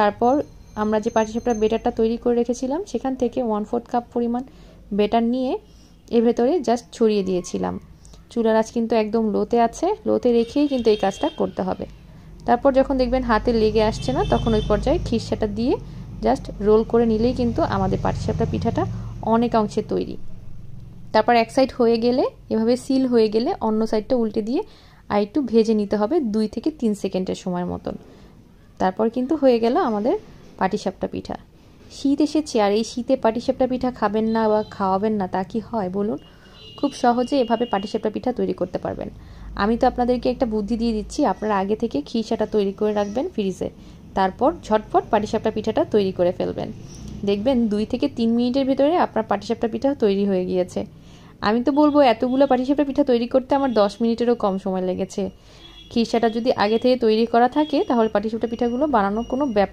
তারপর আমরা যে পাটিসাপটার বেটারটা তৈরি করে রেখেছিলাম সেখান থেকে 1/4 কাপ পরিমাণ বেটার নিয়ে এর ভেতরে জাস্ট ছড়িয়ে দিয়েছিলাম। চুলার আঁচ কিন্তু একদম লোতে আছে, লোতে রেখেই কিন্তু এই কাজটা করতে হবে। তারপর যখন দেখবেন হাতে লেগে আসছে না, তখন ওই পর্যায়ে খিরসাটা দিয়ে জাস্ট রোল করে নিলেই কিন্তু আমাদের পাটিসাপটা পিঠাটা অনেক অংশে তৈরি। তারপর এক সাইড হয়ে গেলে, এভাবে সিল হয়ে গেলে অন্য সাইডটা উল্টে দিয়ে আর একটু ভেজে নিতে হবে 2 থেকে 3 সেকেন্ডের সময় মতন। তারপর কিন্তু হয়ে গেল আমাদের পাটিসাপটা পিঠা। শীত এসেছে আর এই শীতে পাটিসাপটা পিঠা খাবেন না বা খাওয়াবেন না তা কি হয় বলুন? খুব সহজে এভাবে পাটিসাপটা পিঠা তৈরি করতে পারবেন। আমি তো আপনাদেরকে একটা বুদ্ধি দিয়ে দিচ্ছি, আপনারা আগে থেকে খিরসাটা তৈরি করে রাখবেন ফ্রিজে, তারপর ঝটপট পাটিসাপটা পিঠাটা তৈরি করে ফেলবেন। দেখবেন 2 থেকে 3 মিনিটের ভিতরে আপনার পাটিসাপটা পিঠা তৈরি হয়ে গিয়েছে। আমি তো বলবো এতগুলো পাটিসাপটা পিঠা তৈরি করতে আমার 10 মিনিটেরও কম সময় লেগেছে। খিরসাটা যদি আগে থেকে তৈরি করা থাকে তাহলে পাটিসাপটা পিঠাগুলো বানানো কোনো ব্যাপার